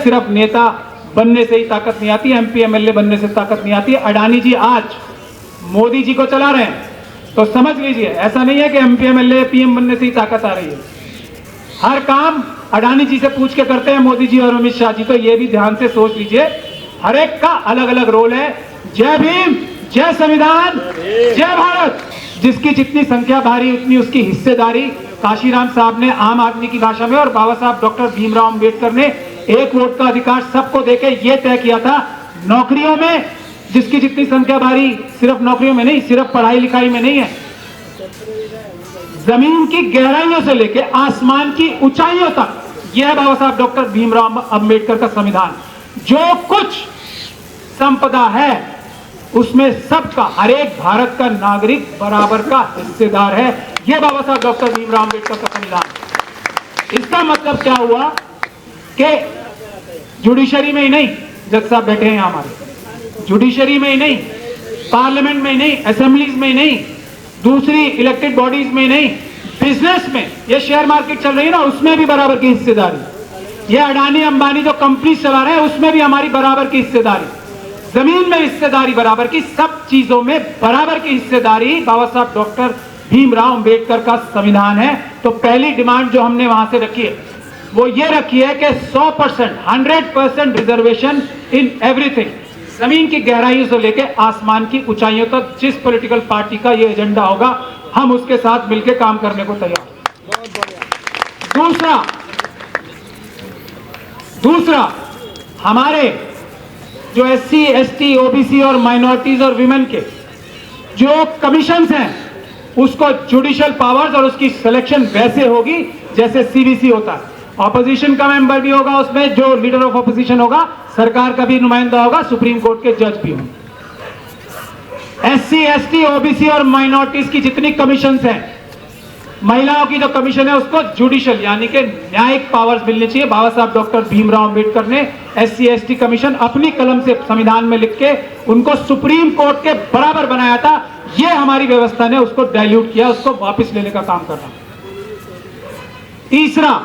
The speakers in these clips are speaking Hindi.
सिर्फ नेता बनने से ही ताकत नहीं आती, एमपी एमएलए बनने से ताकत नहीं आती। अडानी जी आज मोदी जी को चला रहे हैं, तो समझ लीजिए ऐसा नहीं है कि एमपी एमएलए पीएम बनने से ही ताकत आ रही है। हर काम अडानी जी से पूछ के करते हैं मोदी जी और अमित शाह जी, तो ये भी ध्यान से सोच लीजिए, हर एक का अलग अलग रोल है। जय भीम, जय संविधान, जय भारत। जिसकी जितनी संख्या भारी उतनी उसकी हिस्सेदारी। काशीराम साहब ने आम आदमी की भाषा में और बाबा साहब डॉक्टर भीमराव अंबेडकर ने एक वोट का अधिकार सबको देके ये तय किया था। नौकरियों में जिसकी जितनी संख्या भारी, सिर्फ नौकरियों में नहीं, सिर्फ पढ़ाई लिखाई में नहीं है, जमीन की गहराइयों से लेके आसमान की ऊंचाइयों तक, यह है बाबा साहब डॉक्टर भीमराव अंबेडकर का संविधान। जो कुछ संपदा है उसमें सबका, हर एक भारत का नागरिक बराबर का हिस्सेदार है। यह बाबा साहब डॉक्टर भीमराव अंबेडकर का संविधान। इसका मतलब क्या हुआ कि जुडिशरी में ही नहीं, जज साहब बैठे हैं हमारे, जुडिशरी में ही नहीं, पार्लियामेंट में ही नहीं, असेंबलीज में ही नहीं, दूसरी इलेक्टेड बॉडीज में ही नहीं, बिजनेस में, ये शेयर मार्केट चल रही है ना, उसमें भी बराबर की हिस्सेदारी। ये अडानी अंबानी जो कंपनी चला रहे हैं उसमें भी हमारी बराबर की हिस्सेदारी। जमीन में हिस्सेदारी बराबर की, सब चीजों में बराबर की हिस्सेदारी बाबा साहब डॉक्टर भीमराव अंबेडकर का संविधान है। तो पहली डिमांड जो हमने वहां से रखी है वो ये रखी है कि 100%, 100% रिजर्वेशन इन एवरीथिंग, जमीन की गहराइयों से लेकर आसमान की ऊंचाइयों तक। जिस पॉलिटिकल पार्टी का ये एजेंडा होगा हम उसके साथ मिलकर काम करने को तैयार। दूसरा हमारे जो एससी, एसटी, ओबीसी और माइनॉरिटीज और विमेन के जो कमीशंस हैं उसको जुडिशियल पावर्स और उसकी सिलेक्शन वैसे होगी जैसे सीबीसी होता है। ऑपोजिशन का मेंबर भी होगा उसमें, जो लीडर ऑफ ऑपोजिशन होगा, सरकार का भी नुमाइंदा होगा, सुप्रीम कोर्ट के जज भी होंगे। एससी, एसटी, ओबीसी और माइनॉरिटीज की जितनी कमीशंस हैं, महिलाओं की जो कमीशन है उसको जुडिशियल यानी कि न्यायिक पावर्स मिलनी चाहिए। बाबा साहब डॉक्टर भीमराव अंबेडकर ने एससी, एसटी कमीशन अपनी कलम से संविधान में लिख के उनको सुप्रीम कोर्ट के बराबर बनाया था। ये हमारी व्यवस्था ने उसको डाइल्यूट किया, उसको वापस लेने का काम कर रहा। तीसरा,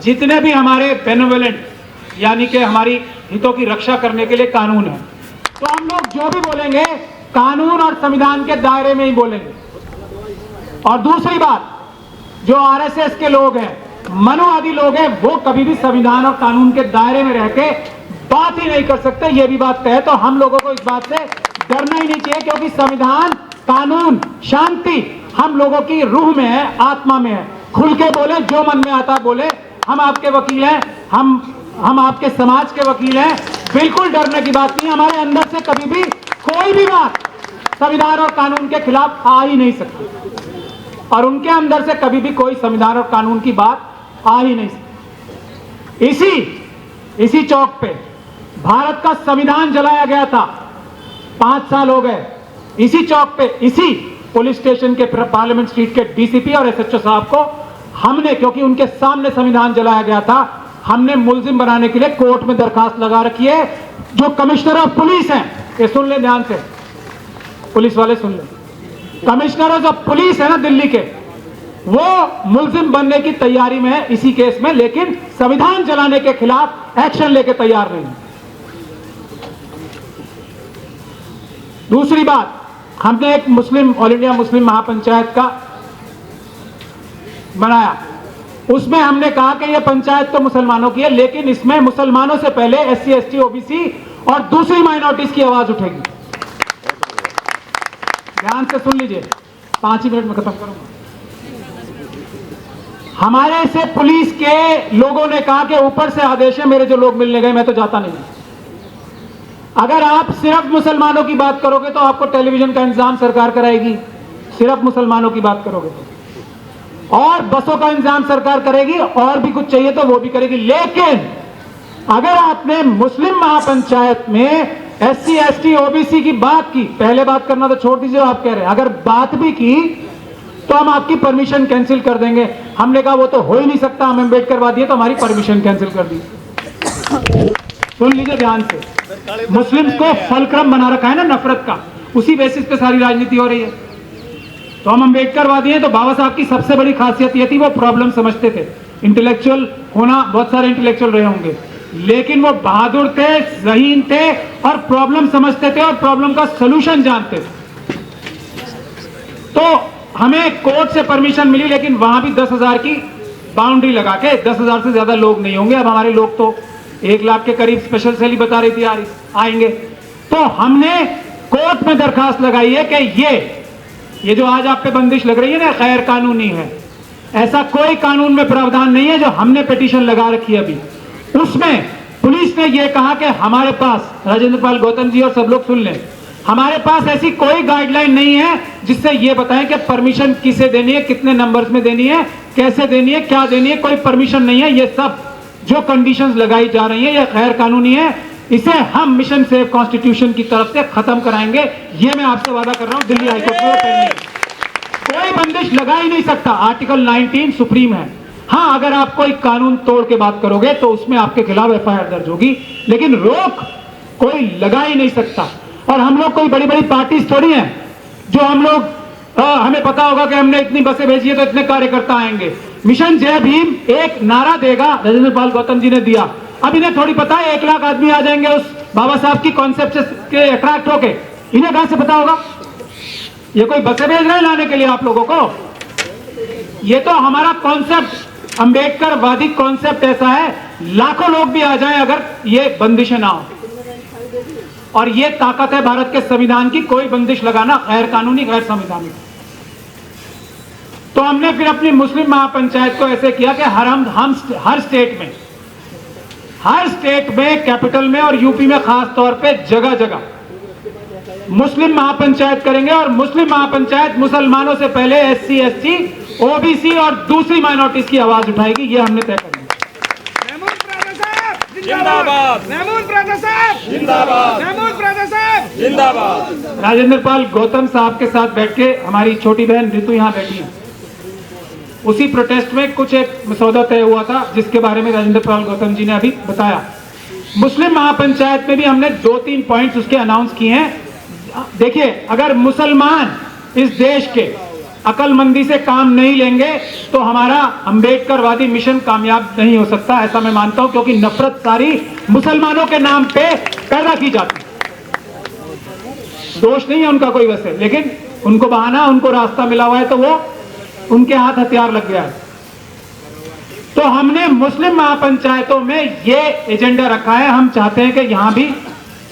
जितने भी हमारे बेनेवोलेंट यानी कि हमारी हितों की रक्षा करने के लिए कानून है, तो हम लोग जो भी बोलेंगे कानून और संविधान के दायरे में ही बोलेंगे। और दूसरी बात, जो आरएसएस के लोग हैं, मनुवादी लोग हैं, वो कभी भी संविधान और कानून के दायरे में रह के बात ही नहीं कर सकते। ये भी बात तय है। तो हम लोगों को इस बात से डरना ही नहीं चाहिए, क्योंकि संविधान, कानून, शांति हम लोगों की रूह में है, आत्मा में है। खुल के बोले, जो मन में आता बोले। हम आपके वकील हैं, हम आपके समाज के वकील हैं। बिल्कुल डरने की बात नहीं। हमारे अंदर से कभी भी कोई भी बात संविधान और कानून के खिलाफ आ ही नहीं सकती, और उनके अंदर से कभी भी कोई संविधान और कानून की बात आ ही नहीं सकती। इसी चौक पे भारत का संविधान जलाया गया था, 5 साल हो गए। इसी चौक पे, इसी पुलिस स्टेशन के पार्लियामेंट स्ट्रीट के डीसीपी और एसएचओ साहब को हमने, क्योंकि उनके सामने संविधान जलाया गया था, हमने मुलजिम बनाने के लिए कोर्ट में दरखास्त लगा रखी है। जो कमिश्नर ऑफ पुलिस हैं, ये सुन ले ध्यान से, पुलिस वाले सुन ले, कमिश्नर ऑफ पुलिस है ना दिल्ली के, वो मुलजिम बनने की तैयारी में है इसी केस में, लेकिन संविधान जलाने के खिलाफ एक्शन लेके तैयार नहीं। दूसरी बात, हमने एक मुस्लिम, ऑल इंडिया मुस्लिम महापंचायत का बनाया। उसमें हमने कहा कि यह पंचायत तो मुसलमानों की है, लेकिन इसमें मुसलमानों से पहले एससी, एसटी, ओबीसी और दूसरी माइनॉरिटीज की आवाज उठेगी। ध्यान से सुन लीजिए, 5 ही मिनट में खत्म करूंगा। हमारे से पुलिस के लोगों ने कहा कि ऊपर से आदेश है, मेरे जो लोग मिलने गए मैं तो जाता नहीं। अगर आप सिर्फ मुसलमानों की बात करोगे तो आपको टेलीविजन का इंतजाम सरकार कराएगी, सिर्फ मुसलमानों की बात करोगे तो, और बसों का इंतजाम सरकार करेगी, और भी कुछ चाहिए तो वो भी करेगी। लेकिन अगर आपने मुस्लिम महापंचायत में एससी, एसटी, ओबीसी की बात की, पहले बात करना तो छोड़ दीजिए, आप कह रहे हैं अगर बात भी की तो हम आपकी परमिशन कैंसिल कर देंगे। हमने कहा वो तो हो ही नहीं सकता, हम अम्बेडकरवादी है तो हमारी परमिशन कैंसिल कर दी। सुन लीजिए ध्यान से, मुस्लिम्स को फलक्रम बना रखा है ना नफरत का, उसी बेसिस पे सारी राजनीति हो रही है। तो हम अम्बेडकरवादी हैं। तो बाबा साहब की सबसे बड़ी खासियत ये थी, वो प्रॉब्लम समझते थे। इंटेलेक्चुअल होना, बहुत सारे इंटेलेक्चुअल रहे होंगे, लेकिन वो बहादुर थे, ज़हीन थे और प्रॉब्लम समझते थे और प्रॉब्लम का सलूशन जानते थे। तो हमें कोर्ट से परमिशन मिली, लेकिन वहां भी 10,000 की बाउंड्री लगा के, 10,000 से ज्यादा लोग नहीं होंगे। अब हमारे लोग तो 1 लाख के करीब स्पेशल सेल ही बता रही थी आएंगे। तो हमने कोर्ट में दरखास्त लगाई है कि ये जो आज आप पे बंदिश लग रही है ना, गैर कानूनी है। ऐसा कोई कानून में प्रावधान नहीं है। जो हमने पिटीशन लगा रखी है अभी, उसमें पुलिस ने यह कहा कि हमारे पास, राजेंद्र पाल गौतम जी और सब लोग सुन लें, हमारे पास ऐसी कोई गाइडलाइन नहीं है जिससे यह बताएं कि परमिशन किसे देनी है, कितने नंबर्स में देनी है, कैसे देनी है, क्या देनी है। कोई परमिशन नहीं है। ये सब जो कंडीशंस लगाई जा रही है, ये गैर कानूनी है। इसे हम मिशन सेव कॉन्स्टिट्यूशन की तरफ से खत्म कराएंगे। ये मैं आपसे वादा कर रहा हूं। दिल्ली हाईकोर्ट में पेंडिंग, कोई बंदिश लगा ही नहीं सकता। आर्टिकल 19 सुप्रीम है। हाँ, अगर आप कोई कानून तोड़ के बात करोगे तो उसमें आपके खिलाफ एफआईआर दर्ज होगी, लेकिन रोक कोई लगा ही नहीं सकता। और हम लोग कोई बड़ी बड़ी पार्टीज थोड़ी हैं जो हम लोग हमें पता होगा कि हमने इतनी बसें भेजी है तो इतने कार्यकर्ता आएंगे। मिशन जय भीम एक नारा देगा, राजेंद्र पाल गौतम जी ने दिया। अब इन्हें थोड़ी पता है 1 लाख आदमी आ जाएंगे उस बाबा साहब की कॉन्सेप्ट के अट्रैक्ट होके। इन्हें कहां से पता होगा? ये कोई बसें भेज रहे हैं लाने के लिए आप लोगों को? ये तो हमारा कॉन्सेप्ट, अंबेडकर वादी कॉन्सेप्ट ऐसा है, लाखों लोग भी आ जाएं अगर ये बंदिशें ना हो। और ये ताकत है भारत के संविधान की। कोई बंदिश लगाना गैर कानूनी, गैर संवैधानिक। तो हमने फिर अपनी मुस्लिम महापंचायत को ऐसे किया कि हर स्टेट में, कैपिटल में और यूपी में खास तौर पे जगह जगह मुस्लिम महापंचायत करेंगे। और मुस्लिम महापंचायत मुसलमानों से पहले SC, ST, OBC और दूसरी माइनॉरिटीज की आवाज उठाएगी। ये हमने तय कर लिया। जिंदाबाद, महमूद ब्रदर साहब जिंदाबाद, महमूद ब्रदर साहब जिंदाबाद। राजेंद्र पाल गौतम साहब के साथ बैठ के हमारी छोटी बहन ऋतु यहां बैठी है। उसी प्रोटेस्ट में कुछ एक मसौदा तय हुआ था जिसके बारे में राजेंद्र पाल गौतम जी ने अभी बताया। मुस्लिम महापंचायत में भी हमने 2-3 पॉइंट्स उसके अनाउंस किए हैं। देखिए, अगर मुसलमान इस देश के अकलमंदी से काम नहीं लेंगे तो हमारा अंबेडकरवादी मिशन कामयाब नहीं हो सकता, ऐसा मैं मानता हूं। क्योंकि नफरत सारी मुसलमानों के नाम पे पैदा की जाती है। दोष नहीं है उनका कोई वैसे, लेकिन उनको बहाना, उनको रास्ता मिला हुआ है तो वो उनके हाथ हथियार लग गया है। तो हमने मुस्लिम महापंचायतों में ये एजेंडा रखा है। हम चाहते हैं कि यहां भी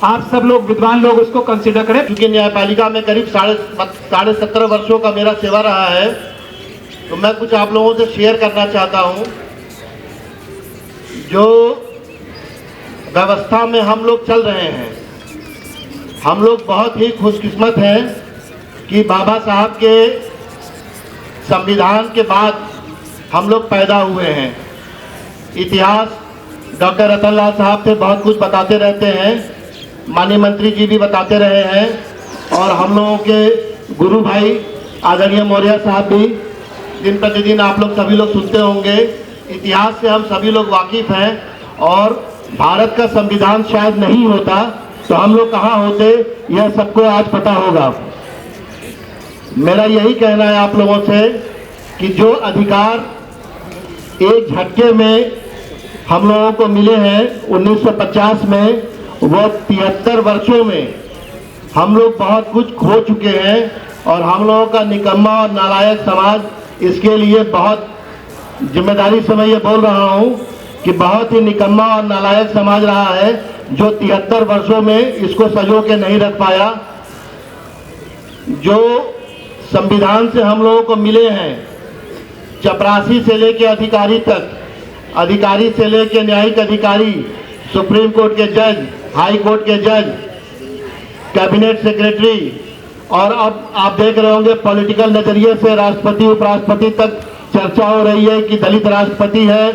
आप सब लोग, विद्वान लोग, उसको कंसिडर करें। क्योंकि न्यायपालिका में करीब 17.5 वर्षों का मेरा सेवा रहा है, तो मैं कुछ आप लोगों से शेयर करना चाहता हूं। जो व्यवस्था में हम लोग चल रहे हैं, हम लोग बहुत ही खुशकिस्मत हैं कि बाबा साहब के संविधान के बाद हम लोग पैदा हुए हैं। इतिहास डॉक्टर रतनलाल साहब से बहुत कुछ बताते रहते हैं, माननीय मंत्री जी भी बताते रहे हैं, और हम लोगों के गुरु भाई आदरणीय मौर्य साहब भी दिन प्रतिदिन आप लोग सभी लोग सुनते होंगे। इतिहास से हम सभी लोग वाकिफ हैं, और भारत का संविधान शायद नहीं होता तो हम लोग कहाँ होते, यह सबको आज पता होगा। मेरा यही कहना है आप लोगों से कि जो अधिकार एक झटके में हम लोगों को मिले हैं 1950 में, वो 73 वर्षों में हम लोग बहुत कुछ खो चुके हैं। और हम लोगों का निकम्मा और नालायक समाज इसके लिए बहुत जिम्मेदारी से मैं ये बोल रहा हूँ कि बहुत ही निकम्मा और नालायक समाज रहा है, जो 73 वर्षों में इसको सजो के नहीं रख पाया। जो संविधान से हम लोगों को मिले हैं, चपरासी से लेके अधिकारी तक, अधिकारी से लेके न्यायिक अधिकारी, सुप्रीम कोर्ट के जज, हाई कोर्ट के जज, कैबिनेट सेक्रेटरी, और अब आप देख रहे होंगे पॉलिटिकल नजरिए से राष्ट्रपति उपराष्ट्रपति तक चर्चा हो रही है कि दलित राष्ट्रपति है,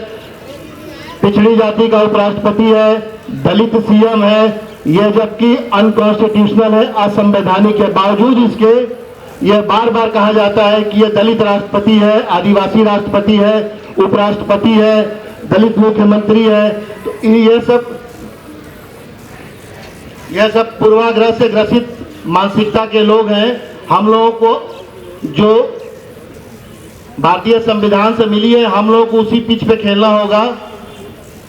पिछड़ी जाति का उपराष्ट्रपति है, दलित CM है। यह जबकि अनकॉन्स्टिट्यूशनल है, असंवैधानिक है। बावजूद इसके यह बार बार कहा जाता है कि यह दलित राष्ट्रपति है, आदिवासी राष्ट्रपति है, उपराष्ट्रपति है, दलित मुख्यमंत्री है। तो यह सब पूर्वाग्रह से ग्रसित मानसिकता के लोग हैं। हम लोगों को जो भारतीय संविधान से मिली है, हम लोगों को उसी पिच पे खेलना होगा।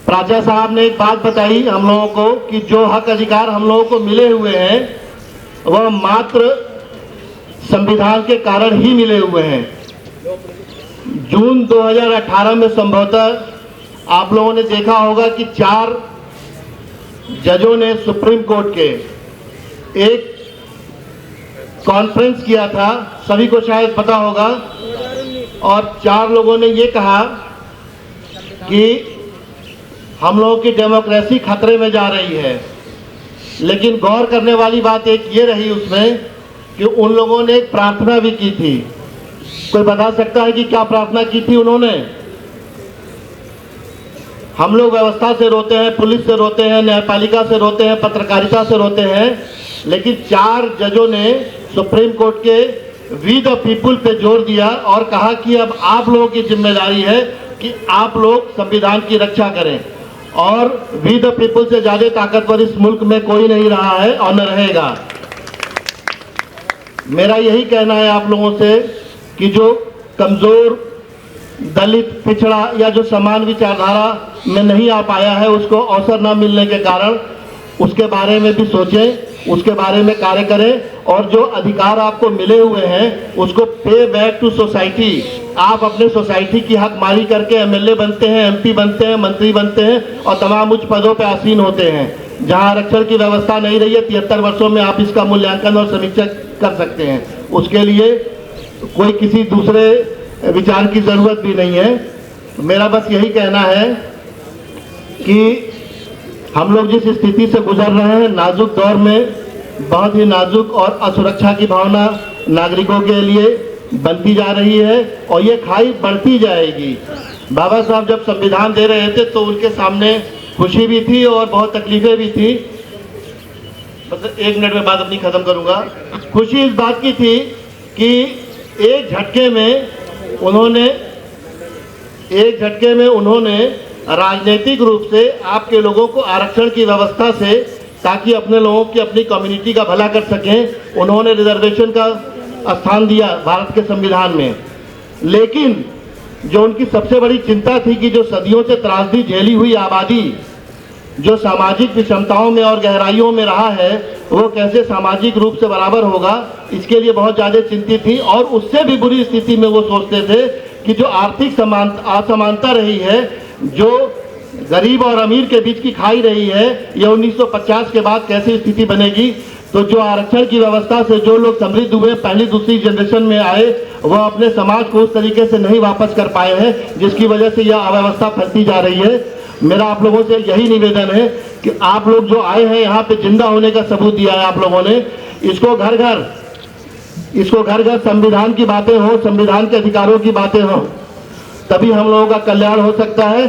प्राचा साहब ने एक बात बताई हम लोगों को कि जो हक अधिकार हम लोगों को मिले हुए हैं वह मात्र संविधान के कारण ही मिले हुए हैं। जून 2018 में संभवतः आप लोगों ने देखा होगा कि 4 जजों ने सुप्रीम कोर्ट के एक कॉन्फ्रेंस किया था, सभी को शायद पता होगा, और 4 लोगों ने ये कहा कि हम लोगों की डेमोक्रेसी खतरे में जा रही है। लेकिन गौर करने वाली बात एक ये रही उसमें कि उन लोगों ने एक प्रार्थना भी की थी। कोई बता सकता है कि क्या प्रार्थना की थी उन्होंने? हम लोग व्यवस्था से रोते हैं, पुलिस से रोते हैं, न्यायपालिका से रोते हैं, पत्रकारिता से रोते हैं, लेकिन 4 जजों ने सुप्रीम कोर्ट के वी द पीपुल पे जोर दिया और कहा कि अब आप लोगों की जिम्मेदारी है कि आप लोग संविधान की रक्षा करें। और वी द पीपुल से ज्यादा ताकतवर इस मुल्क में कोई नहीं रहा है और न रहेगा। मेरा यही कहना है आप लोगों से कि जो कमजोर, दलित, पिछड़ा या जो समान विचारधारा में नहीं आ पाया है, उसको अवसर न मिलने के कारण उसके बारे में भी सोचें, उसके बारे में कार्य करें, और जो अधिकार आपको मिले हुए हैं उसको पे बैक टू सोसाइटी। आप अपने सोसाइटी की हकमारी करके एमएलए बनते हैं, एमपी बनते हैं, मंत्री बनते हैं और तमाम उच्च पदों पर आसीन होते हैं। जहां आरक्षण की व्यवस्था नहीं रही है, 73 वर्षों में आप इसका मूल्यांकन और समीक्षा कर सकते हैं। उसके लिए कोई किसी दूसरे विचार की जरूरत भी नहीं है। मेरा बस यही कहना है कि हम लोग जिस स्थिति से गुजर रहे हैं, नाजुक दौर में बहुत ही नाजुक और असुरक्षा की भावना नागरिकों के लिए बनती जा रही है और ये खाई बढ़ती जाएगी। बाबा साहब जब संविधान दे रहे थे तो उनके सामने खुशी भी थी और बहुत तकलीफें भी थी। मतलब 1 मिनट में बात अपनी खत्म करूंगा। खुशी इस बात की थी कि एक झटके में उन्होंने राजनीतिक रूप से आपके लोगों को आरक्षण की व्यवस्था से, ताकि अपने लोगों की, अपनी कम्युनिटी का भला कर सकें, उन्होंने रिजर्वेशन का स्थान दिया भारत के संविधान में। लेकिन जो उनकी सबसे बड़ी चिंता थी कि जो सदियों से त्रासदी झेली हुई आबादी जो सामाजिक विषमताओं में और गहराइयों में रहा है, वो कैसे सामाजिक रूप से बराबर होगा, इसके लिए बहुत ज़्यादा चिंतित थी। और उससे भी बुरी स्थिति में वो सोचते थे कि जो आर्थिक असमानता रही है, जो गरीब और अमीर के बीच की खाई रही है, ये 1950 के बाद कैसी स्थिति बनेगी। तो जो आरक्षण की व्यवस्था से जो लोग समृद्ध हुए, पहली दूसरी जनरेशन में आए, वह अपने समाज को उस तरीके से नहीं वापस कर पाए हैं, जिसकी वजह से यह अव्यवस्था फैलती जा रही है। मेरा आप लोगों से यही निवेदन है कि आप लोग जो आए हैं यहाँ पे, जिंदा होने का सबूत दिया है आप लोगों ने, इसको घर घर संविधान की बातें हो, संविधान के अधिकारों की बातें हो, तभी हम लोगों का कल्याण हो सकता है।